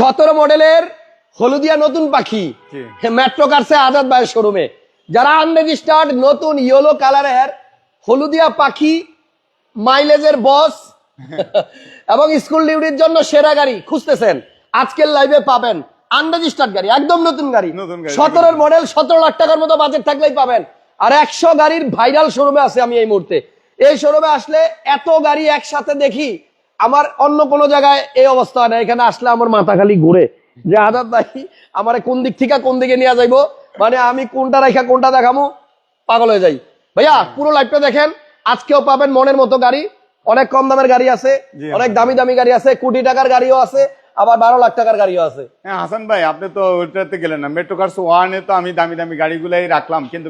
17 মডেলের হলুদিয়া নতুন পাখি মেট্রো কারসে আজাদ ভাইয়ের শোরুমে। যারা আনরেজিস্টার্ড নতুন ইয়েলো কালারের হলুদিয়া পাখি মাইলেজের বস এবং স্কুল ডিউটির জন্য সেরা গাড়ি খুঁজতেছেন, আজকের লাইভে পাবেন। আনরেজিস্টার্ড গাড়ি, একদম নতুন গাড়ি, 17 মডেল, 17 লাখ টাকার মতো বাজেট থাকলেই পাবেন। আর 100 গাড়ির ভাইরাল শোরুমে আছে আমি এই মুহূর্তে। এই শোরুমে আসলে এত গাড়ি একসাথে দেখি, আমার অন্য কোনো জায়গায় এই অবস্থা হয় না। এখানে আসলে আমার মাথা খালি ঘুরে যে আজাদ ভাই আমার কোন দিক থেকে কোন দিকে নিয়ে যাইবো, মানে আমি কোনটা রাখা কোনটা দেখামু, পাগল হয়ে যাই। ভাইয়া পুরো লাইভটা দেখেন, আজকেও পাবেন মনের মতো গাড়ি। অনেক কম দামের গাড়ি আছে, অনেক দামি দামি গাড়ি আছে, কোটি টাকার গাড়িও আছে, আবার 12 লাখ টাকার গাড়িও আছে। হ্যাঁ হাসান ভাই, আপনি তো ওইটাতে গেলেন না, মেট্রো কার্স 1 এ তো আমি দামি দামি গাড়িগুলাই রাখলাম, কিন্তু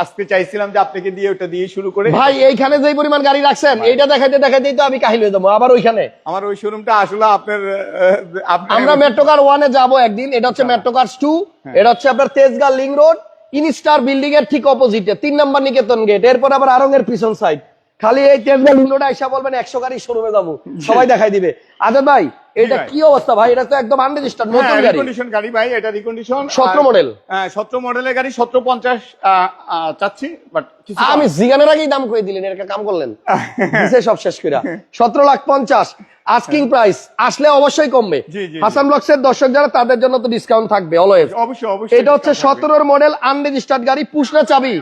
আজকে চাইছিলাম যে আপনাকে দিয়ে ওটা দিয়ে শুরু করে। ভাই এইখানে যেই পরিমাণ গাড়ি রাখছেন, এইটা দেখাইতে দেখাইতেই তো আমি কাহিল হয়ে যাবো। আবার ওইখানে আমার ওই শোরুমটা আসলে আপনার আমরা মেট্রো কার 1 এ যাবো একদিন। এটা হচ্ছে মেট্রো কার্স 2, এটা হচ্ছে আপনার তেজগাঁ লিং রোড, ইনস্টার বিল্ডিং এর ঠিক অপোজিটে 3 নম্বর নিকেতন গেট, এরপর আবার আরঙের পিছন সাইড। খালি এই তেজগাঁ লিং রোডে আইসা বলবেন 100 গাড়ি শোরুমে যাবো, সবাই দেখাই দিবে। আজাদ ভাই এটা কি অবস্থা ভাই? এটা তো একদম আনরেজিস্টার্ড নতুন গাড়ি, রিকন্ডিশন গাড়ি ভাই, এটা রিকন্ডিশন 17 মডেল। হ্যাঁ 17 মডেলের গাড়ি, 1750 চাচ্ছি, বাট আমি জিগানের আগেই দাম কই দিলেন, এর কাম করলেন দিছে সব শেষ কইরা। 17,50,000 আস্কিং প্রাইস, আসলে অবশ্যই কমবে। হাসান ব্লগসের দর্শক যারা, তাদের জন্য তো ডিসকাউন্ট থাকবে অলওয়েজ। অবশ্যই অবশ্যই। এটা হচ্ছে 17 মডেল আনরেজিস্টার্ড গাড়ি, পুশ না চাবি?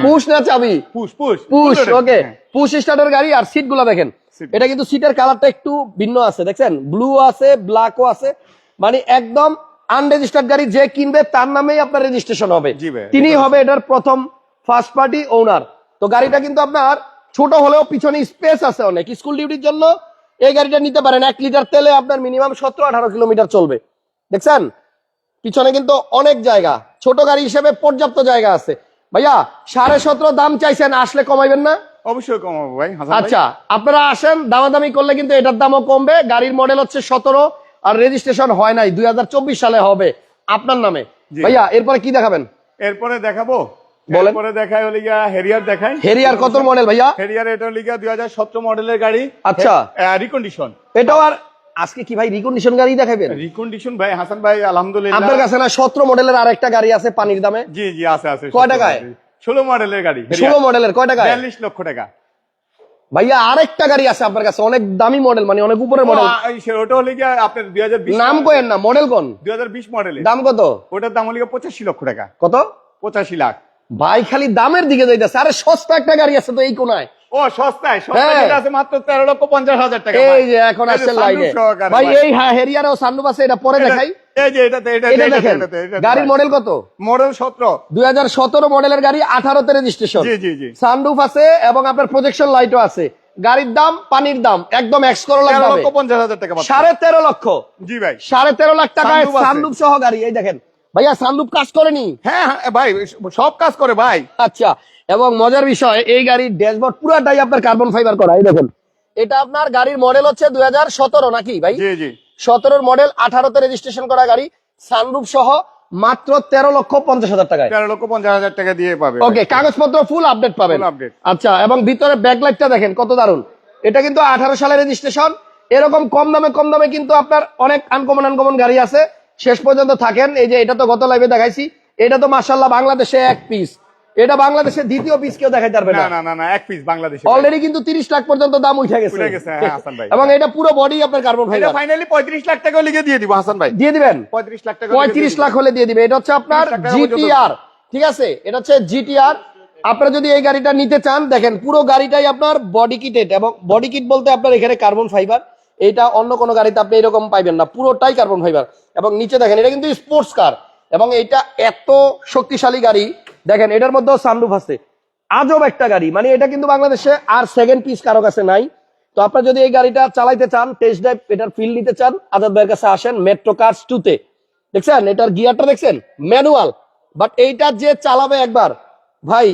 পুশ না চাবি? Push push push. Okay, push স্টার্টের গাড়ি। আর সিট গুলা দেখেন, এটা কিন্তু সিটের কালারটা একটু ভিন্ন আছে, দেখছেন ব্লু আছে, ব্ল্যাকও আছে, মানে একদম আনরেজিস্টার্ড গাড়ি। যে কিনবে তার নামেই আপনার রেজিস্ট্রেশন হবে, তিনি হবে এটার প্রথম ফার্স্ট পার্টি ওনার। তো গাড়িটা কিন্তু আপনার ছোট হলেও পিছনে স্পেস আছে অনেক। স্কুল ডিউটির জন্য এই গাড়িটা নিতে পারেন। 1 লিটার তেলে আপনার মিনিমাম 17-18 কিলোমিটার চলবে। দেখছেন পিছনে কিন্তু অনেক জায়গা, ছোট গাড়ি হিসেবে পর্যাপ্ত জায়গা আছে। ভাইয়া 17.5 দাম চাইছেন, আসলে কমাইবেন না? অবশ্যই কমাবো ভাই। আচ্ছা আপনারা আসেন, দামাদামি করলে কিন্তু এটার দামও কমবে। গাড়ির মডেল হচ্ছে 17 আর রেজিস্ট্রেশন হয় নাই, 2024 সালে হবে আপনার নামে। ভাইয়া এরপরে কি দেখাবেন? এরপরে দেখাবো, বলেন। এরপরে দেখাই হলো গিয়া হেরিয়ার দেখাই। হেরিয়ার কত মডেল ভাইয়া? হেরিয়ার এটা হলো গিয়া 2017 মডেলের গাড়ি। আচ্ছা রিকন্ডিশন। এটাও আর আজকে কি ভাই রিকন্ডিশন গাড়ি দেখাবেন? রিকন্ডিশন ভাই হাসান ভাই আলহামদুলিল্লাহ। আপনার কাছে না 17 মডেলের আরেকটা গাড়ি আছে পানির দামে? জি জি আছে আছে। কয় টাকায়? 16 মডেলের গাড়ি। 16 মডেলের কয় টাকায়? 42 লক্ষ টাকা। ভাইয়া আরেকটা গাড়ি আছে আপনার কাছে, অনেক দামি মডেল, মানে অনেক উপরের মডেল। ওটা হলো গিয়া আপনার 2020। নাম কোয়েন না, মডেল কোন? 2020 মডেলের। দাম কত? ওটার দাম হলো গিয়া 85 লক্ষ টাকা। কত? 85 লাখ। ভাই খালি দামের দিকে যাইতেছে। আরে সস্তা একটা গাড়ি আছে তো এই কোনায়। ও সস্তায়, সস্তায় যেটা আছে মাত্র 13,50,000 টাকা। এই যে এখন আসছে লাইনে ভাই, এই হেরিয়ার ও সানরুফ আছে, এটা পরে দেখাই। এই যে এটা দেখেন গাড়ির মডেল কত? মডেল 17, 2017 মডেলের গাড়ি, 18 তে রেজিস্ট্রেশন। জি জি জি। সানরুফ আছে এবং আপনার প্রজেকশন লাইটও আছে। গাড়ির দাম পানির দাম একদম এক্স করোলা দামে 13,50,000 টাকা। 13.5 লক্ষ। জি ভাই 13.5 লাখ টাকায় সানরুফ সহ গাড়ি। এই দেখেন ভাইয়া সানরুফ কাজ করেনি? হ্যাঁ ভাই সব কাজ করে ভাই। আচ্ছা, এবং মজার বিষয় এই গাড়ির ড্যাশবোর্ড পুরোটাই আপনার কার্বন ফাইবার করা। এই দেখেন এটা আপনার গাড়ির মডেল হচ্ছে 2017 নাকি ভাই? জি জি 17 মডেল, 18 তে রেজিস্ট্রেশন করা গাড়ি, সানরুফ সহ মাত্র 13,50,000 টাকায়। 13,50,000 টাকা দিয়ে পাবে। ওকে, কাগজপত্র ফুল আপডেট পাবেন। আচ্ছা, এবং ভিতরে ব্যাকলাইটটা দেখেন কত দারুন। এটা কিন্তু 18 সালে রেজিস্ট্রেশন। এরকম কম দামে কিন্তু আপনার অনেক আনকমন গাড়ি আছে। শেষ পর্যন্ত থাকেন। এই যে এটা তো গত লাইভে দেখাইছি, এটা তো মাশাআল্লাহ বাংলাদেশে এক পিস, এটা বাংলাদেশে দ্বিতীয় পিস কেউ দেখাইতে পারবে না। না না না এক পিস বাংলাদেশে অলরেডি কিন্তু 30 লাখ পর্যন্ত দাম উঠে গেছে। হ্যাঁ হাসান ভাই, এবং এটা পুরো বডি আপনার কার্বন ফাইবার। এটা ফাইনালি 35 লাখ টাকা লিখে দিয়ে দিব হাসান ভাই। দিয়ে দিবেন? 35 লাখ টাকা। 35 লাখ হলে দিয়ে দিবে। এটা হচ্ছে আপনার জিটিআর, ঠিক আছে? এটা হচ্ছে জিটিআর। আপনারা যদি এই গাড়িটা নিতে চান, দেখেন পুরো গাড়িটাই আপনার বডি কিটেড, এবং বডি কিট বলতে আপনার এখানে কার্বন ফাইবার। এটা অন্য কোনো গাড়িতে আপনি এরকম পাইবেন না, পুরোটাই কার্বন ফাইবার। এবং নিচে দেখেন এটা কিন্তু স্পোর্টস কার, এবং এটা এত শক্তিশালী গাড়ি। দেখেন এটার মধ্যেও সানরুফ আছে। আজব একটা গাড়ি, মানে এটা কিন্তু বাংলাদেশে আর সেকেন্ড পিস কারো কাছে নাই। তো আপনারা যদি এই গাড়িটা চালাইতে চান, টেস্ট ড্রাইভ এটার ফিল নিতে চান, আজাদ ভাইয়ের কাছে আসেন মেট্রো কার্স 2 তে। দেখছেন এটার গিয়ারটা দেখছেন, ম্যানুয়াল, বাট এইটা যে চালাবে একবার ভাই,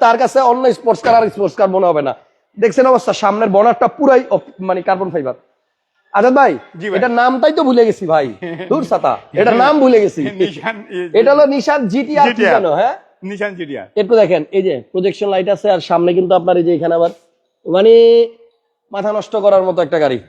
তার কাছে অন্য স্পোর্টস কার আর স্পোর্টস কার মনে হবে না। দেখছেন অবস্থা, সামনের বনারটা পুরাই মানে কার্বন ফাইবার। আজাদ ভাই এটার নামটাই তো ভুলে গেছি ভাই, দূর সাতা, এটার নাম ভুলে গেছি। এটা হলো নিশান জিটিআর। কি জানো? হ্যাঁ নিশান জিটিআর। একটু দেখেন এই যে প্রজেকশন লাইট আছে, আর সামনে কিন্তু আপনার এই যে এখানে আবার মানে মাথা নষ্ট করার মতো একটা গাড়ি।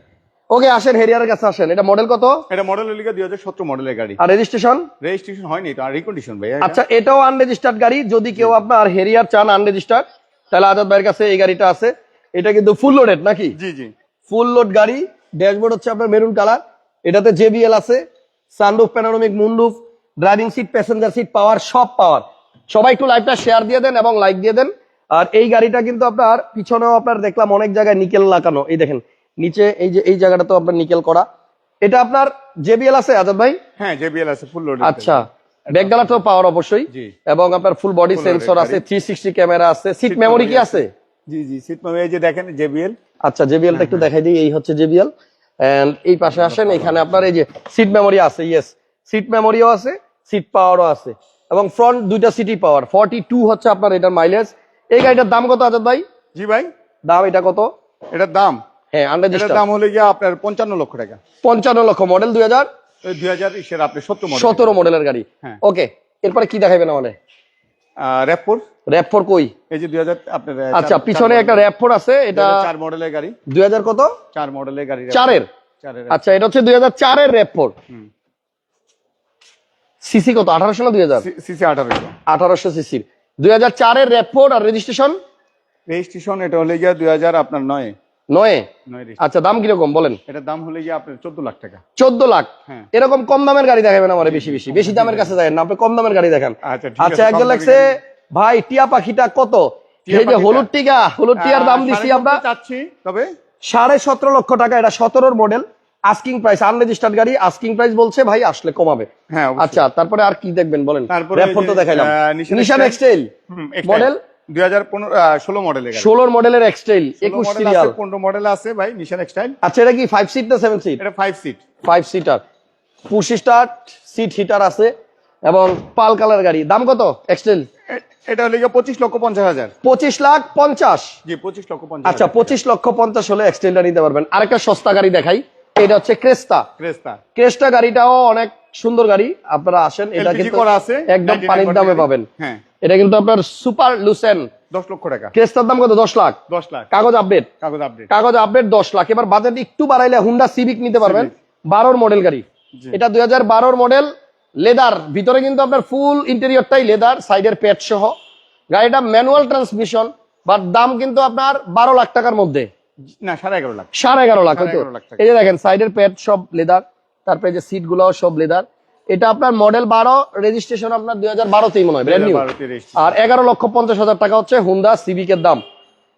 ওকে, আসেন হেরিয়ারের কাছে আসেন। এটা মডেল কত? এটা মডেল হলো 2017 মডেলের গাড়ি। আর রেজিস্ট্রেশন? রেজিস্ট্রেশন হয়নি তো, আর রিকন্ডিশন ভাই। আচ্ছা, এটাও আনরেজিস্টার্ড গাড়ি। যদি কেউ আপনার হেরিয়ার চান আনরেজিস্টার্ড, তাহলে আজাদ ভাইয়ের কাছে এই গাড়িটা আছে। এটা কিন্তু ফুল লোডেড নাকি? জি জি, ফুল লোড গাড়ি। ড্যাশবোর্ড হচ্ছে আপনার মেরুন কালার। এটাতে জেবিএল আছে, sunroof, panoramic moonroof, driving seat, passenger seat power, সব পাওয়ার। সবাই একটু লাইভটা শেয়ার দিয়ে দেন এবং লাইক দিয়ে দেন। আর এই গাড়িটা কিন্তু আপনার পিছনেও আপনার দেখলাম অনেক জায়গায় নিকেল লাগানো। এই দেখেন নিচে এই যে এই জায়গাটা তো আপনার নিকেল করা। এটা আপনার জেবিএল আছে আজাদ ভাই? হ্যাঁ জেবিএল আছে ফুল লোড। আচ্ছা, ব্যাকডালা তো পাওয়ার অবশ্যই, জি। এবং আপনার ফুল বডি সেন্সর আছে, 360 ক্যামেরা আছে, সিট মেমোরি কি আছে? জি জি, সিট মেমোরি এই যে দেখেন জেবিএল। আচ্ছা, জেবিএলটা একটু দেখাই দিই। এই হচ্ছে জেবিএল। এন্ড এই পাশে আসেন, এখানে আপনার এই যে সিট মেমোরি আছে। ইয়েস, সিট মেমোরিও আছে, সিট পাওয়ারও আছে, এবং ফ্রন্ট দুইটা সিটি পাওয়ার। 42 হচ্ছে আপনার এটার মাইলেজ। এই গাড়িটার দাম কত আজাদ ভাই? জি ভাই, দাম এটা কত? এটার দাম, হ্যাঁ এটার আনরেজিস্টার্ড। দাম হলো গিয়ে আপনার 55 লক্ষ টাকা। 55 লক্ষ, মডেল 2000 এর আপনি 17 মডেল। 17 মডেলের গাড়ি। হ্যাঁ। ওকে, এরপরে কি দেখাবেন আমাদের? র‍্যাপ4। র‍্যাপ4 কই? এই যে 2000 আপনার আচ্ছা, পিছনে একটা র‍্যাপ4 আছে। এটা 4 মডেলের গাড়ি। 2000 কত? 4 মডেলের গাড়ি। 4 এর? 4 এর। আচ্ছা, এটা হচ্ছে 2004 এর র‍্যাপ4। সিসি কত? 1800 না 2000? সিসি 1800। 1800 সিসির 2004 এর র‍্যাপ4। আর রেজিস্ট্রেশন? রেজিস্ট্রেশন এটা হলো গিয়ে 2000 আপনার 9 9। আচ্ছা, দাম কিরকম বলেন? এটার দাম হলো গিয়ে আপনার 14 লাখ টাকা। 14 লাখ? হ্যাঁ। এরকম কম দামের গাড়ি দেখাবেন আমারে? বেশি দামের কাছে যায় না, আপনি কম দামের গাড়ি দেখান। আচ্ছা ঠিক আচ্ছা, আছে, একজন কম লাগছে ভাই টিয়া পাখিটা কত? এই যে হলুদ টিয়ার দাম দিছি আমরা চাচ্ছি, তবে 17.5 লক্ষ টাকা। এটা 17 মডেল। আস্কিং প্রাইস, আনরেজিস্টার্ড গাড়ি, আস্কিং প্রাইস বলছে, ভাই আসলে কমাবে। হ্যাঁ অবশ্যই। আচ্ছা, তারপরে আর কি দেখবেন বলেন? তারপরে র‍্যাপ4 তো দেখাইলাম। নিশান এক্সটাইল মডেল 2016 মডেলের গাড়ি। 16 মডেলের এক্সটাইল, 21 সিরিয়াল। 15 মডেল আছে ভাই নিশান এক্সটাইল। আচ্ছা, এটা কি 5 সিট না 7 সিট? এটা 5 seat. 5 seater, push start, seat heater আছে, এবং পাল কালার গাড়ি। দাম কত এক্সটেল? এটা হলো গিয়ে 25,50,000। 25,50,000? জি 25,50,000। আচ্ছা, 25,50,000 হলে এক্সটেলটা নিতে পারবেন। আরেকটা সস্তা গাড়ি দেখাই, এটা হচ্ছে ক্রেস্তা। ক্রেস্টা গাড়িটাও অনেক সুন্দর গাড়ি, আপনারা আসেন। এটা LPG কিন্তু করা আছে, একদম পানির দামে পাবেন। হ্যাঁ, এটা কিন্তু আপনার সুপার লুসেন। 10 লক্ষ টাকা। ক্রেস্টার দাম কত? 10 লাখ। 10 লাখ। কাগজ আপডেট? কাগজ আপডেট 10 লাখ। এবার বাজেট একটু বাড়াইলে হুন্ডা সিভিক নিতে পারবেন, 12 মডেল গাড়ি। এটা 2012 মডেল, লেদার। ভিতরে কিন্তু আপনার ফুল ইন্টেরিয়রটাই লেদার, সাইডের প্যাড সহ। গাড়িটা ম্যানুয়াল ট্রান্সমিশন, বাট দাম কিন্তু আপনার 12 লাখ টাকার মধ্যে না, 11.5 লাখ। 11.5 লাখ হয়তো। 11.5 লাখ টাকা। এই যে দেখেন সাইডের প্যাড সব লেদার, তারপরে যে সিট গুলাও সব লেদার। এটা আপনার মডেল 12, রেজিস্ট্রেশন আপনার 2012তেই মনে হয়, ব্র্যান্ড নিউ। আর 11,50,000 টাকা হচ্ছে হুন্ডা সিভিকের দাম।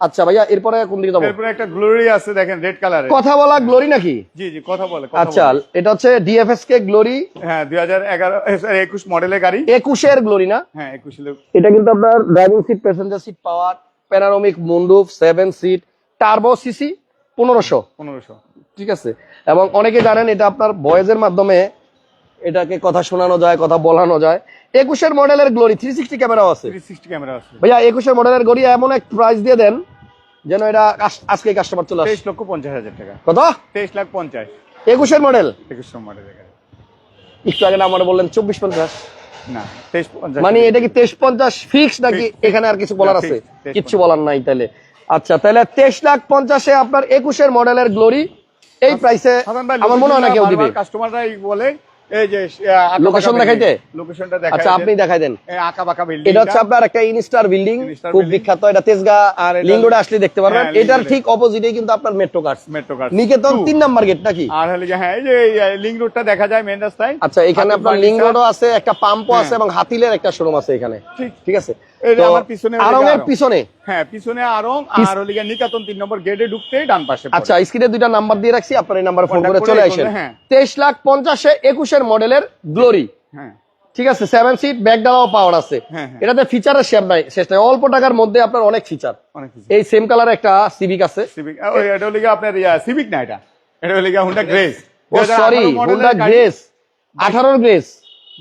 আচ্ছা ভাইয়া, এরপরে কোন দিকে যাবো? এরপরে একটা গ্লোরি আছে দেখেন, রেড কালারের। কথা বলা গ্লোরি নাকি? জি জি, কথা বলে। আচ্ছা, এটা হচ্ছে ডিএফএসকে গ্লোরি। হ্যাঁ, 2021 মডেলের গাড়ি। 21 এর গ্লোরি না? হ্যাঁ 21। এটা কিন্তু আপনার driving seat, passenger seat power, panoramic moonroof, 7 seat, turbo, CC 1500। ঠিক আছে। এবং অনেকে জানেন এটা আপনার ভয়েসের মাধ্যমে এটাকে কথা শোনানো যায়, কথা বলানো যায়। 21 এর মডেলের গ্লোরি, 360 ক্যামেরাও আছে। 360 ক্যামেরা আছে ভাইয়া। 21 এর মডেলের গ্লোরি এমন এক প্রাইস দিয়ে দেন যেন এটা আজকে কাস্টমার চলে আসে। 23,50,000 টাকা। কত? 23,50,000। 21 এর মডেল। 21 মডেলের গাড়ি। একটু আগে আমার বললেন 24,50। না, 23,50। মানে এটা কি 23,50 ফিক্স নাকি এখানে আর কিছু বলার আছে? কিচ্ছু বলার নাই তাহলে। আচ্ছা, তাহলে 23,50,000 আপনার 21 এর মডেলের গ্লোরি। এই প্রাইসে আমার মনে হয় না কেউ দিবে। কাস্টমাররাই বলে এই যে লোকেশন দেখাইতে। লোকেশনটা দেখাই। আচ্ছা, আপনি দেখাই দেন। এই আঁকাবাঁকা বিল্ডিং। এটা হচ্ছে আপনার একটা ইনস্টার বিল্ডিং, খুব বিখ্যাত। এটা তেজগাঁ আর লিংরোডে আসলে দেখতে পারবেন। হ্যাঁ, এটার ঠিক অপোজিটেই কিন্তু আপনার মেট্রো কার্স। নিকেতন 3 নাম্বার গেট নাকি? আর হলে হ্যাঁ, এই যে লিংক রোডটা দেখা যায় মেইন রাস্তায়। আচ্ছা, এখানে আপনার লিংক রোডও আছে, একটা পাম্পও আছে, এবং হাতিলের একটা শোরুম আছে এখানে। ঠিক আছে। এই যে আমার পিছনে আরঙের পিছনে। হ্যাঁ, পিছনে আরং। আর হলে নিকেতন 3 নম্বর গেটে ঢুকতেই ডান পাশে। আচ্ছা, স্ক্রিনে দুইটা নাম্বার দিয়ে রাখছি, আপনার এই নাম্বার ফোন করে চলে আসেন। 23,50,000 21 এর মডেলের গ্লোরি। হ্যাঁ, ঠিক আছে। 7 সিট, ব্যাকডালাও পাওয়ার আছে। এটাতে ফিচারের শেপ নাই, শেষ নাই। অল্প টাকার মধ্যে আপনার অনেক ফিচার। এই সেম কালার একটা সিভিক আছে। সিভিক, এটা হলো আপনার সিভিক না, এটা হলো হুন্ডা গ্রেস। ও সরি, হুন্ডা গ্রেস 18 গ্রেস।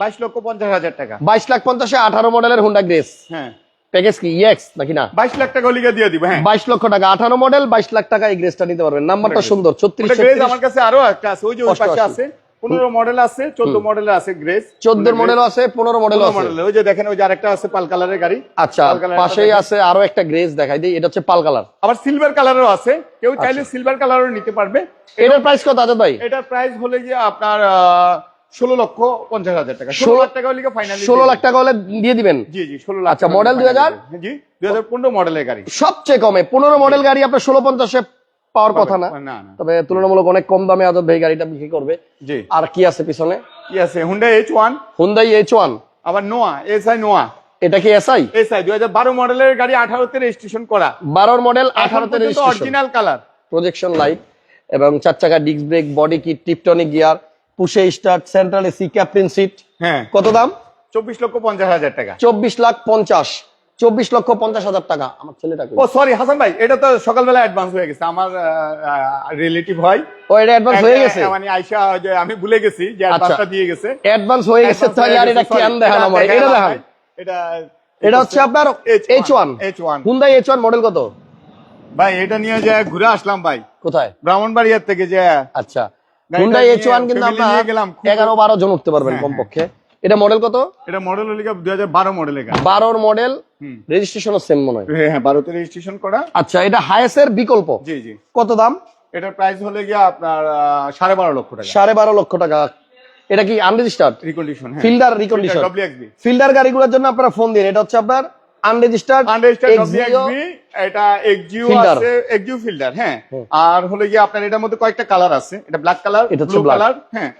22,50,000 টাকা। 22,50,000 18 মডেলের হুন্ডা গ্রেস। হ্যাঁ, প্যাকেজ কি ইএক্স নাকি না? 22 লাখ টাকা লিখে দিয়ে দিব। হ্যাঁ, 22 লক্ষ টাকা 18 মডেল, 22 লাখ টাকা এই গ্রেসটা নিতে পারবেন। নাম্বারটা সুন্দর, 36 গ্রেস আমার কাছে আরো একটা আছে, ওই যে ওই পাশে আছে। 15 মডেল আছে, 14 মডেলের আছে গ্রেস, 14 মডেল আছে, 15 মডেল আছে। মডেল ওই যে দেখেন, ওই যে আরেকটা আছে পাল কালারের গাড়ি। আচ্ছা, পাশেই আছে আরো একটা গ্রেস দেখাই দিই, এটা হচ্ছে পাল কালার। আবার সিলভার কালারও আছে, কেউ চাইলে সিলভার কালারও নিতে পারবে। এটার প্রাইস কত আজাদ ভাই? এটার প্রাইস হলে গিয়ে আপনার 16,50,000 টাকা। 16 লাখ টাকা হলে ফাইনালি 16 লাখ টাকা হলে দিয়ে দিবেন? জি জি 16 লাখ। আচ্ছা, মডেল 2000? জি 2015 মডেলের গাড়ি। সবচেয়ে কমে 15 মডেল গাড়ি আপনার 1650 পাওয়ার কথা না, না না, তবে তুলনামূলক অনেক কম দামে আজাদ ভাই গাড়িটা বিক্রি করবে। জি। আর কি আছে পিছনে? কি আছে? Hyundai H1, Hyundai H1, আবার নোয়া এসআই নোয়া। এটা কি এসআই? এসআই 2012 মডেলের গাড়ি, 18 তে রেজিস্ট্রেশন করা। 12 মডেল, 18 তে registration, original colour, projection light এবং 4 চাকা disc brake, body kit, tiptronic gear, পুশে start, central AC, captain seat. হ্যাঁ। কত দাম? 24,50,000 টাকা। 24,50,000 টাকা। আমার ছেলেটা ও সরি হাসান ভাই, এটা তো সকালবেলা অ্যাডভান্স হয়ে গেছে, আমার রিলেটিভ হয়। ও, এটা অ্যাডভান্স হয়ে গেছে? মানে আয়শা, যে আমি ভুলে গেছি যে অ্যাডভান্সটা দিয়ে গেছে। অ্যাডভান্স হয়ে গেছে তাহলে আর এটা কেন দেখান আমার? এটা দেখান। এটা হচ্ছে আপনার H1। Hyundai H1 মডেল কত ভাই? এটা নিয়ে যে ঘুরে আসলাম ভাই। কোথায়? ব্রাহ্মণবাড়িয়ার থেকে যে। আচ্ছা, গাড়িটা Hyundai নিয়ে H1 কিন্তু family আপনার নিয়ে গেলাম। 11-12 জন উঠতে পারবেন হ্যাঁ, কমপক্ষে। এটা মডেল কত? এটা মডেল হলো 2012 মডেলের গাড়ি। 12 মডেল, রেজিস্ট্রেশনও সেম মনে হয়। হ্যাঁ 12 তে রেজিস্ট্রেশন করা। আচ্ছা, এটা হাইয়েস্টের বিকল্প। জি জি। কত দাম? এটার প্রাইস হলে গিয়ে আপনার 12.5 লক্ষ টাকা। 12.5 লক্ষ টাকা। এটা কি আনরেজিস্টার্ড? রিকন্ডিশন। হ্যাঁ, ফিল্ডার রিকন্ডিশন। WXB ফিল্ডার গাড়িগুলোর জন্য আপনারা ফোন দিন। এটা হচ্ছে আপনার আনরেজিস্টার্ড WXB, এটা এক্সজিও আছে, এক্সজিও ফিল্ডার। হ্যাঁ, আর হলে গিয়ে আপনার এটার মধ্যে কয়েকটা কালার আছে। এটা ব্ল্যাক কালার, ব্লু কালার। হ্যাঁ,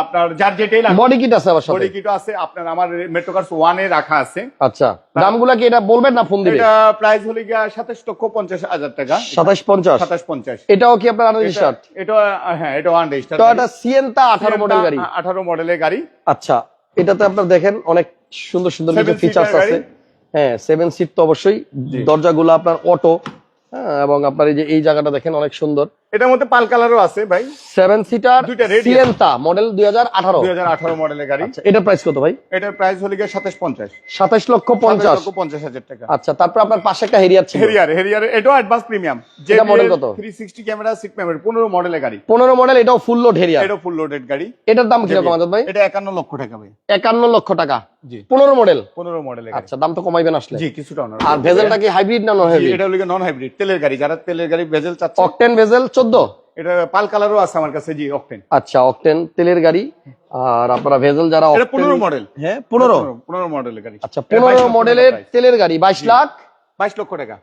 আপনার যার যেটাই লাগে। বডি কিট আছে আবার সাথে? বডি কিটও আছে আপনার, আমার মেট্রো কার্স 1 এ রাখা আছে। আচ্ছা, দামগুলো কি এটা বলবেন না ফোন দিবেন? এটা প্রাইস হলে গিয়ে 27,50,000 টাকা। 2750? 2750। এটাও কি আপনার আনরেজিস্টার্ড? এটা হ্যাঁ, এটা আনরেজিস্টার্ড। তো এটা সিয়েন্তা 18 মডেল গাড়ি। 18 মডেলের গাড়ি। আচ্ছা, এটাতে আপনার দেখেন অনেক সুন্দর সুন্দর কিছু ফিচারস আছে। হ্যাঁ, 7 সিট তো অবশ্যই। দরজাগুলো আপনার অটো। হ্যাঁ, এবং আপনার এই যে এই জায়গাটা দেখেন অনেক সুন্দর। এটার মধ্যে পাল কালারও আছে ভাই। 7 সিটার সিয়েন্তা মডেল 2018। 2018 মডেলের গাড়ি। আচ্ছা, এটার প্রাইস কত ভাই? এটার প্রাইস হলে গিয়ে 2750। 27,50,000 টাকা। আচ্ছা, তারপর আপনার পাশে একটা হেরিয়ার ছিল। হেরিয়ার এটাও অ্যাডভান্স প্রিমিয়াম। এটা মডেল কত? 360 ক্যামেরা, সিট মেমরি, 15 মডেলের গাড়ি। 15 মডেল, এটাও ফুল লোড হেরিয়ার। এটাও ফুল লোডেড গাড়ি। এটার দাম কি রকম আজাদ ভাই? এটা 51 লক্ষ টাকা ভাই। 51 লক্ষ টাকা। জি। 15 মডেল। 15 মডেলের গাড়ি। আচ্ছা, দাম তো কমাইবেন আসলে। জি, কিছুটা অনার। আর ভেজেলটা কি হাইব্রিড না নন হাইব্রিড? এটা হলো নন হাইব্রিড, তেলের গাড়ি। যারা তেলের গাড়ি ভেজেল চাচ্ছে। Octane bezel 14। এটা পাল কালারও আছে আমার কাছে। জি, অকটেন। আচ্ছা, অকটেন তেলের গাড়ি। আর আপনারা ভেজেল যারা এটা 15 মডেল। হ্যাঁ, 15 মডেলের গাড়ি। আচ্ছা, 15 মডেলের তেলের গাড়ি 22 লাখ 22 লক্ষ টাকা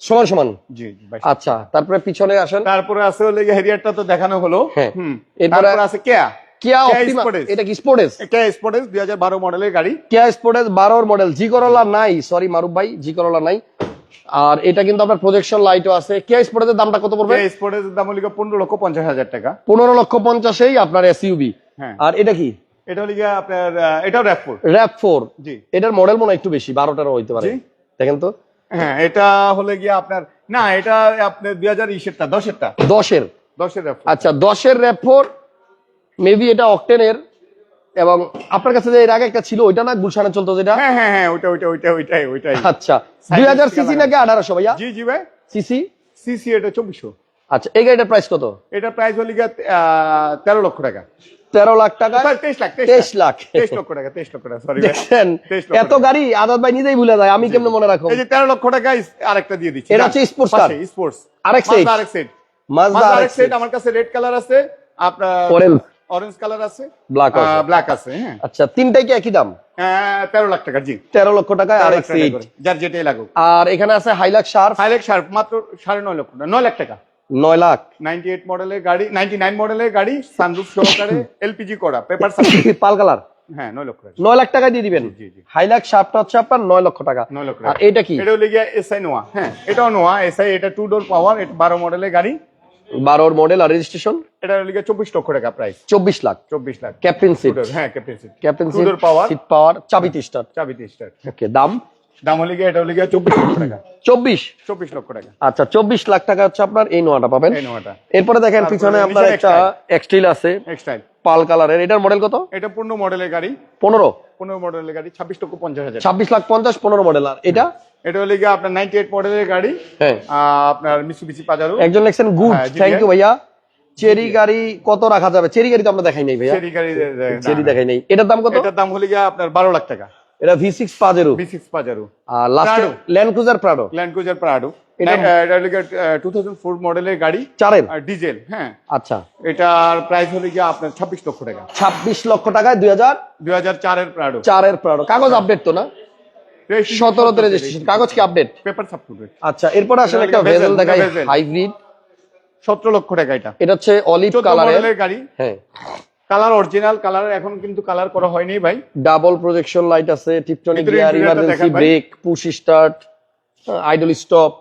সমান সমান। জি, 22। আচ্ছা, তারপরে পিছনে আসেন। তারপরে আছে হলো হেরিয়ারটা তো দেখানো হলো। হ্যাঁ, এরপরে আছে কিয়া অপটিমা। এটা কি স্পোর্টেস? কিয়া স্পোর্টেস 2012 মডেলের গাড়ি। কিয়া স্পোর্টেস 12 মডেল। জি করোলা নাই, সরি মারুফ ভাই, জি করোলা নাই। আর এটা কিন্তু আপনার প্রজেকশন লাইটও আছে। কিয়া স্পোর্টেসের দামটা কত পড়বে? কিয়া স্পোর্টেসের দাম হলো 15,50,000 টাকা। 15,50,000 আপনার এসইউভি। হ্যাঁ। আর এটা কি? এটা হলো আপনার এটাও RAV4। RAV4। জি। এটার মডেল মনে হয় একটু বেশি, 12টারও হইতে পারে। দেখেন তো। হ্যাঁ, এটা হলো আপনার, না এটা আপনার 2020 এরটা, 10 এর 10 এর RAV4। আচ্ছা, 10 এর RAV4 মেবি এটা অকটেনের। এবং আপনার কাছে যে এর আগে একটা ছিল ওইটা না গুলশানে চলতো যেটা? হ্যাঁ হ্যাঁ হ্যাঁ, ওইটাই। আচ্ছা, 2000 সিসি নাকি 1800 ভাইয়া? জি জি ভাই। সিসি এটা 2400। আচ্ছা, এই গাড়িটার প্রাইস কত? এটা প্রাইস হলো 13 লক্ষ টাকা। 13 লাখ টাকা? 23 লাখ। 23 লাখ। 23 লক্ষ টাকা, 23 লক্ষ টাকা, সরি। দেখেন এত গাড়ি আজাদ ভাই নিজেই ভুলে যায়, আমি কেমনে মনে রাখবো? এই যে 13 লক্ষ টাকা আরেকটা দিয়ে দিচ্ছি। এটা হচ্ছে স্পোর্টস কার। স্পোর্টস আরেক সেট। মাজদা আরেক সেট। আমার কাছে রেড কালার আছে, আপনার অরেঞ্জ কালার আছে, ব্ল্যাক আছে। হ্যাঁ, আচ্ছা, তিনটাই কি একই দাম? 13 লাখ টাকা। জি, 13 লক্ষ টাকায় আরেক সেট, যার যেটাই লাগুক। আর এখানে আছে হাইলাক্স শার্প মাত্র 9.5 লক্ষ টাকা। 9 লাখ টাকা। 9 লাখ। 98 মডেলের গাড়ি, 99 মডেলের গাড়ি, সানরুফ সহকারে, এলপিজি করা, পেপার পাল কালার। হ্যাঁ, 9 লক্ষ টাকা। 9 লাখ টাকা দিয়ে দিবেন। হাইলাক্স শার্পটা হচ্ছে আপনার 9 লক্ষ টাকা। 9 লক্ষ আর টাকা। এটা কি? এটা হলো এসআই নোয়া। হ্যাঁ, এটাও নোয়া এসআই। এটা 2 ডোর পাওয়ার। এটা 12 মডেলের গাড়ি। 12 মডেল আর রেজিস্ট্রেশন। এটা হলো 24 লক্ষ টাকা price. 24 lakh. 24 lakh. Captain seat. হ্যাঁ, captain seat. 2 door power, seat power, চাবিতে স্টার্ট। ওকে, দাম হলো এটা হলো 24 লক্ষ টাকা। 24 লক্ষ টাকা। আচ্ছা, 24 লাখ টাকা হচ্ছে আপনার এই নোয়াটা পাবেন। এই নোয়াটা। এরপরে দেখেন পিছনে আপনার একটা এক্সটাইল আছে, এক্সটাইল পাল কালারের। এটার মডেল কত? এটা 15 মডেলের গাড়ি। 15 মডেলের গাড়ি, 26,50,000। 26 লাখ 50, 15 মডেল। আর এটা? এটা হলো আপনার 98 মডেলের গাড়ি। হ্যাঁ, আপনার মিৎসুবিশি পাজারো। একজন লেখছেন গুড, থ্যাংক ইউ ভাইয়া। চেরি গাড়ি কত রাখা যাবে? চেরি গাড়ি তো আমরা দেখাই নাই ভাইয়া, চেরি গাড়ি চেরি দেখাই নাই। এটার দাম কত? এটার দাম হলো গিয়া আপনার 12 লাখ টাকা। এটা V6 পাজেরো, V6 পাজারো। আর last Land Cruiser Prado, Land Cruiser Prado, এটা এটা হলো গিয়া 2004 মডেলের গাড়ি, চারের আর ডিজেল। হ্যাঁ, আচ্ছা, এটার প্রাইস হলো গিয়া আপনার 26 লক্ষ টাকা। 26 লক্ষ টাকায় 2004 এর প্রাডো। 4 এর প্রাডো। কাগজ আপডেট তো না? 17 তে রেজিস্ট্রেশন, কাগজ কি update? Paper up to date. আচ্ছা, এরপর আসলে একটা ভেজেল দেখাই, হাইব্রিড। 17 লক্ষ টাকা এটা। এটা হচ্ছে অলিভ 14 কালারের মডেলের গাড়ি। হ্যাঁ, কালার অরিজিনাল কালার, এখন কিন্তু কালার করা হয়নি ভাই। ডাবল প্রজেকশন লাইট আছে, টিপটনিক ভিতরে গিয়ার, interior টা ইমার্জেন্সি দেখান ভাই। Brake, push start, idle stop.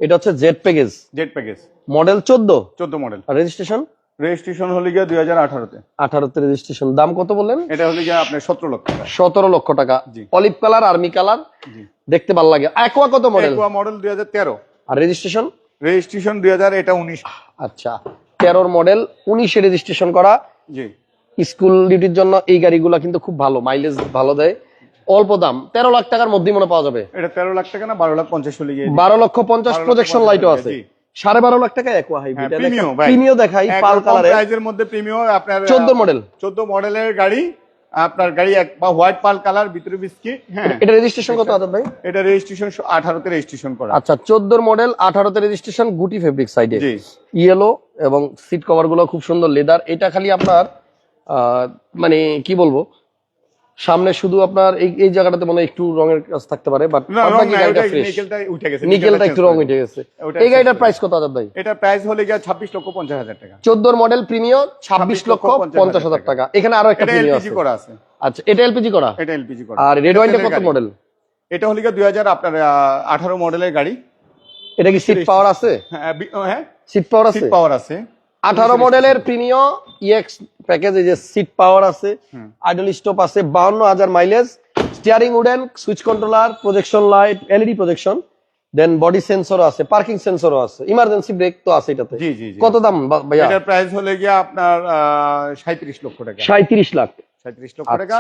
এটা হচ্ছে Z package, Z package, model 14, 14 model. আর রেজিস্ট্রেশন রেজিস্ট্রেশন হলো গিয়া 2018 তে। 18 তে রেজিস্ট্রেশন। দাম কত বললেন? এটা হলো গিয়া আপনার 17 লক্ষ টাকা। 17 লক্ষ টাকা। জি। অলিভ কালার, আর্মি কালার, জি। দেখতে ভালো লাগে। অ্যাকোয়া কত মডেল? Aqua model 2013। আর রেজিস্ট্রেশন? রেজিস্ট্রেশন 2000, এটা 19। আচ্ছা, 13 মডেল, 19 রেজিস্ট্রেশন করা। জি। স্কুল ডিউটির জন্য এই গাড়িগুলো কিন্তু খুব ভালো, মাইলেজ ভালো দেয়। অল্প দাম, 13 লাখ টাকার মধ্যে মনে পাওয়া যাবে। এটা 13 লাখ টাকা না, 12 লাখ 50 হলে গিয়ে 12 লক্ষ 50, প্রজেকশন লাইটও আছে। 12.5 লাখ টাকা অ্যাকোয়া হাইব্রিড। প্রিমিয়াম ভাই, প্রিমিয়াম দেখাই, পাল কালারের প্রাইজের মধ্যে প্রিমিয়াম। আপনার 14 মডেল, 14 মডেলের গাড়ি, আপনার গাড়ি এক বা হোয়াইট পাল কালার, ভিতরে বিস্কিট। হ্যাঁ, এটা রেজিস্ট্রেশন কত আদব ভাই? এটা রেজিস্ট্রেশন 18 তে রেজিস্ট্রেশন করা। আচ্ছা, 14 মডেল, 18 তে রেজিস্ট্রেশন, গুটি ফেব্রিক সাইডে, জি। ইয়েলো, এবং সিট কভার গুলো খুব সুন্দর লেদার। এটা খালি আপনার মানে কি বলবো, সামনে শুধু আপনার এই জায়গাটাতে মনে হয় একটু রঙের কাজ থাকতে পারে, বাট না, রং বাকি নাই, গাড়িটা ওটা ফ্রেশ। নিকেলটা উঠে গেছে, নিকেলটা একটু রং উঠে গেছে। ওটা এই গাড়িটার প্রাইস কত আদব ভাই? এটা প্রাইস হলে গিয়া 26 লক্ষ 50 হাজার টাকা। 14 মডেল প্রিমিয়াম, 26 লক্ষ 50 হাজার টাকা। এখানে আরো একটা এটা প্রিমিয়াম এলপিজি আছে। করা আছে। আচ্ছা, এটা এলপিজি করা। এটা এলপিজি করা। আর রেড ওয়াইনটা তেলের কত গাড়ি। মডেল? এটা হলে গিয়া 2000 আপনার 18 মডেলের গাড়ি। এটা কি সিট পাওয়ার আছে? হ্যাঁ, সিট পাওয়ার আছে, সিট পাওয়ার আছে। 18 মডেলের প্রিমিয়াম ইএক্স প্যাকেজ, এই যে সিট পাওয়ার আছে, আইডল স্টপ আছে, 52,000 mileage, steering wooden, switch controller, projection light, LED projection, then body সেন্সরও আছে, পার্কিং সেন্সরও আছে, ইমার্জেন্সি ব্রেক তো আছে এটাতে। জি জি জি। কত দাম ভাইয়া? এটার প্রাইস হলে গিয়া আপনার 37 লক্ষ টাকা। 37 লাখ। 37 লক্ষ টাকা।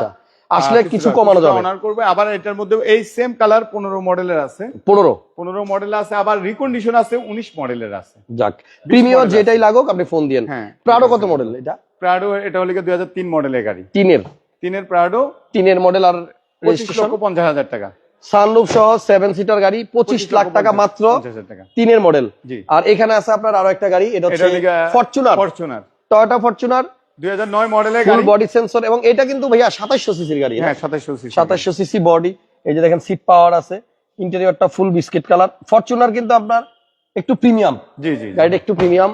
আচ্ছা, আসলে কিছু কমানো যাবে। অনার করবে। আবার এটার মধ্যে এই সেম কালার 15 মডেলের আছে। 15 মডেল আছে, আবার রিকন্ডিশন আছে 19 মডেলের আছে। যাক, প্রিমিয়াম যেটাই লাগুক আপনি ফোন দিয়েন। হ্যাঁ। প্রাডো কত মডেল এটা? প্রাডো এটা হলে গিয়া 2003 মডেলের গাড়ি। 3 এর প্রাডো, 3 এর মডেল, আর 25 রেজিস্ট্রেশন লক্ষ 50 হাজার টাকা। সানরুফ সহ 7 সিটার গাড়ি, 25 লাখ টাকা মাত্র, 50,000 টাকা। 3 এর মডেল। জি। আর এখানে আছে আপনার আরো একটা গাড়ি, এটা এটা হচ্ছে হলো গিয়া ফরচুনার, টয়োটা ফরচুনার, 2009 মডেলের ফুল গাড়ি। বডি সেন্সর, এবং এটা কিন্তু ভাইয়া 2700 সিসির গাড়ি। হ্যাঁ, 2700 সিসি। 2700 CC body. এই যে দেখেন, সিট পাওয়ার আছে, ইন্টেরিয়রটা ফুল বিস্কিট কালার। ফরচুনার কিন্তু আপনার একটু প্রিমিয়াম, জি জি। গাড়িটা একটু প্রিমিয়াম।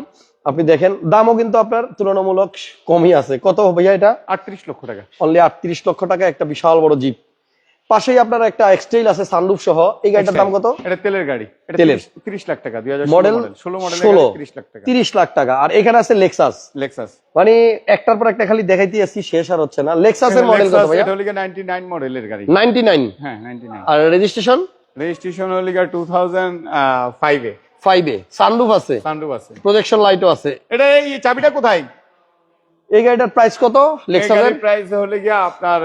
আপনি দেখেন, দামও কিন্তু আপনার তুলনামূলক কমই আছে। কত ভাইয়া এটা? 38 লক্ষ টাকা। অনলি 38 লক্ষ টাকা, একটা বিশাল বড় জিপ। পাশেই আপনার একটা এক্সটেইল আছে সানরুফ সহ। এই গাড়িটার দাম কত? এটা তেলের গাড়ি। এটা তেলের। 30 লাখ টাকা। 2016 মডেল, 16 মডেলের 16, 30 লাখ টাকা। 30 লাখ টাকা। আর এখানে আছে লেক্সাস। লেক্সাস। মানে একটার পর একটা খালি দেখাইতে আসছি, শেষ আর হচ্ছে না। লেক্সাসের মডেল কত ভাইয়া? এটা হলো গিয়া 99 মডেলের গাড়ি। 99। হ্যাঁ, 99। আর রেজিস্ট্রেশন? রেজিস্ট্রেশন হলো গিয়া 2005 এ। 5 এ। সানরুফ আছে, সানরুফ আছে, প্রজেকশন লাইটও আছে। এটা এই চাবিটা কোথায়? এই গাড়িটার প্রাইস কত লেক্সাসের? প্রাইস হলো গিয়া আপনার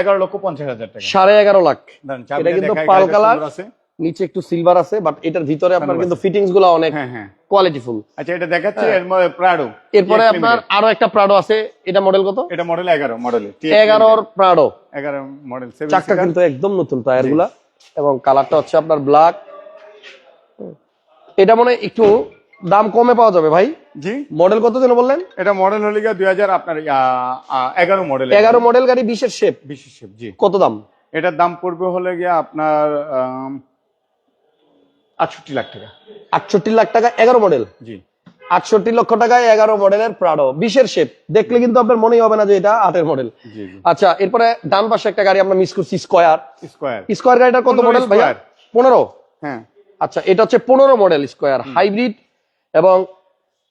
11 লক্ষ 50 হাজার টাকা। 11.5 লাখ। দাঁড়ান, এটা চাবিটা কিন্তু দেখাই, পাল গাড়িটা কালার, সুন্দর আছে। নিচে একটু সিলভার আছে, বাট এটার ভিতরে আপনার Sunroof কিন্তু আছে। ফিটিংস গুলো অনেক হ্যাঁ হ্যাঁ। কোয়ালিটিফুল। আচ্ছা, এটা দেখাচ্ছি এর মধ্যে প্রাডো। এরপরে আপনার আরো একটা প্রাডো আছে, এটা মডেল কত? এটা মডেল 11 মডেল। 11 প্রাডো। 11 মডেল। চাকা কিন্তু একদম নতুন, টায়ার গুলা, এবং কালারটা হচ্ছে আপনার ব্ল্যাক। এটা মনে হয় একটু দাম কমে পাওয়া যাবে ভাই। জি। মডেল কত যেন বললেন? এটা মডেল হলো গিয়া 2000 আপনার 11 মডেল। 11 মডেল গাড়ি, 20 এর শেপ। বিশেষ শেপ। জি। কত দাম? এটার দাম পড়বে হলে গিয়া আপনার 68 লাখ টাকা। 68 লাখ টাকা, 11 মডেল। জি। 68 লক্ষ টাকায় 11 মডেলের প্রাডো, 20 এর শেপ। দেখলে কিন্তু আপনার মনেই হবে না যে এটা 8 এর মডেল। জি জি। আচ্ছা, এরপরে ডান পাশে একটা গাড়ি আমরা মিস করছি, স্কয়ার। স্কয়ার গাড়িটা কত 15 মডেল ভাইয়া? স্কয়ার। 15। হ্যাঁ। আচ্ছা, এটা হচ্ছে 15 মডেল স্কয়ার হাইব্রিড, এবং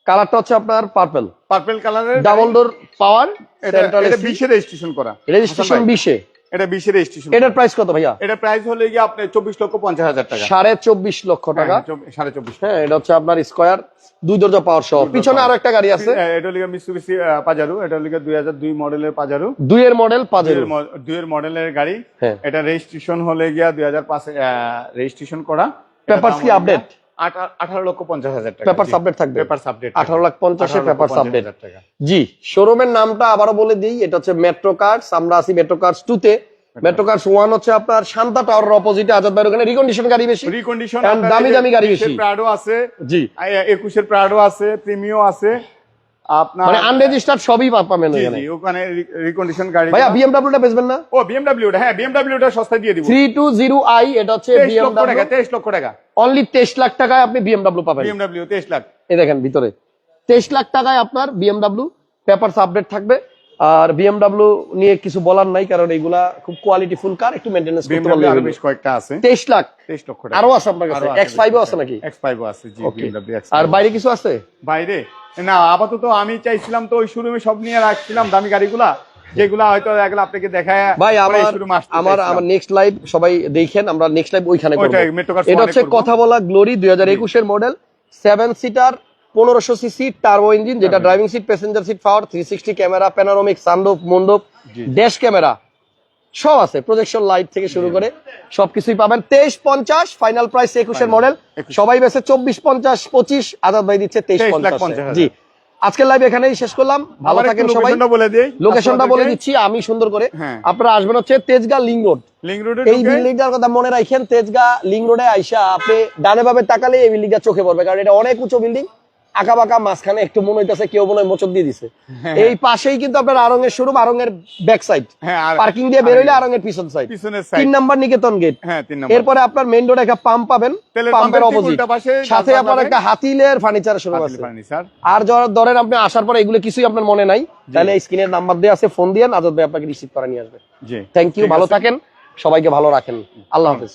কালারটা হচ্ছে আপনার পার্পল কালারের, ডাবল ডোর পাওয়ার, এটা 20 এ রেজিস্ট্রেশন করা। রেজিস্ট্রেশন 20 এ। এটা 20 এ রেজিস্ট্রেশন। এটার প্রাইস কত ভাইয়া? এটা প্রাইস হলে গিয়ে আপনার 24 লক্ষ 50 হাজার টাকা। 24.5 লক্ষ টাকা। 24.5। হ্যাঁ, এটা হচ্ছে আপনার স্কয়ার, 2 দরজা পাওয়ার সহ। পিছনে আরো একটা গাড়ি আছে, এটা হলো মিৎসুবিশি পাজারো। এটা হলো 2002 মডেলের পাজারো। 2 এর মডেল পাজেরো। 2 এর মডেলের গাড়ি। হ্যাঁ। এটা রেজিস্ট্রেশন হলে গিয়া 2005 এ রেজিস্ট্রেশন করা। পেপারস কি আপডেট? 18,50,000 টাকা। পেপার আপডেট থাকবে, পেপার আপডেট 18,50,000 পেপার আপডেট। 18,50,000 টাকা। জি, শোরুমের নামটা আবারও বলে দিই, এটা হচ্ছে মেট্রো কার্স। আমরা আছি মেট্রো কার্স 2 তে। মেট্রো কার্স 1 হচ্ছে আপনার শান্তা টাওয়ারের অপোজিটে, আজাদ ভাইয়ের ওখানে। রিকন্ডিশন গাড়ি বেশি, রিকন্ডিশন and দামি দামি গাড়ি বেশি। প্রাডো আছে, জি, 21 প্রাডো আছে, প্রিমিও আছে, আপনার মানে আনরেজিস্টার্ড সবই পাবেন জি ওখানে। জি, ওখানে রিকন্ডিশন গাড়ি। ভাইয়া বিএমডব্লিউটা বেচবেন না? ও বিএমডব্লিউ, হ্যাঁ বিএমডব্লিউটা সস্তায় দিয়ে দিব। 320i, এটা হচ্ছে 23 লক্ষ টাকা, বিএমডব্লিউ। 23 লক্ষ টাকা অনলি 23 লাখ টাকায় আপনি বিএমডব্লিউ পাবেন। বিএমডব্লিউ 23 লাখ। এই দেখেন ভিতরে 23 লাখ টাকায় আপনার বিএমডব্লিউ, পেপারস আপডেট থাকবে। আর বিএমডব্লিউ নিয়ে কিছু বলার নাই, কারণ এগুলা খুব কোয়ালিটি ফুল কার, একটু মেইনটেনেন্স করতে বিএমডব্লিউ আরো পারলে। বেশ কয়েকটা আছে। 23 লাখ 23 লক্ষ টাকা। আরো আছে আপনার কাছে? X5 ও আছে নাকি? X5 ও আছে, জি Okay. BMW X5। আর বাইরে কিছু আছে? বাইরে না, আপাতত আমি চাইছিলাম তো ওই শোরুমে সব নিয়ে রাখছিলাম দামি গাড়িগুলা, যেগুলা হয়তো এগুলো আপনাকে দেখায়। ভাই আমার নেক্সট লাইভ সবাই দেখেন, আমরা নেক্সট লাইভ ওইখানে করব। এটা হচ্ছে কথা বলা গ্লোরি 2021 এর model, 7 seater 1500 CC turbo engine, যেটা driving seat, passenger seat power, 360 camera, panoramic sunroof, মন্ডপ, ড্যাশ ক্যামেরা সব আছে, প্রজেকশন লাইট থেকে শুরু করে সবকিছুই পাবেন। 2350 ফাইনাল প্রাইস, 21 এর মডেল। সবাই বেছে 2450, 25, আজাদ ভাই দিচ্ছে 2350। জি, আজকের লাইভ এখানেই শেষ করলাম। ভালো থাকেন সবাই। লোকেশনটা বলে দিচ্ছি আমি সুন্দর করে। আপনারা আসবেন হচ্ছে তেজগাঁ লিং রোড। এই বিল্ডিংটার কথা মনে রাখেন, তেজগাঁ লিং রোডে আইসা আপনি ডানে বামে তাকালে এই বিল্ডিংটা চোখে পড়বে, কারণ এটা অনেক উঁচু বিল্ডিং, আঁকা বাঁকা, মাঝখানে একটু মনে হইতেছে কেউ মনে হয় মোচক দিয়ে দিছে। এই পাশেই কিন্তু আপনার আরঙের শোরুম, আরঙের ব্যাক সাইড, পার্কিং দিয়ে বের হইলে আরঙের পিছন সাইড, 3 নাম্বার নিকেতন গেট। এরপরে আপনার মেইন রোডে একটা পাম্প পাবেন, পাম্পের অপোজিট, সাথে আপনার একটা হাতিলের ফার্নিচার শোরুম আছে। আর ধরেন আপনি আসার পরে এগুলো কিছুই আপনার মনে নাই, তাহলে স্ক্রিনের নাম্বার দিয়ে আছে, ফোন দিয়েন, আজাদ ভাই আপনাকে রিসিভ করে নিয়ে আসবে। থ্যাংক ইউ, ভালো থাকেন, সবাইকে ভালো রাখেন, আল্লাহ হাফেজ।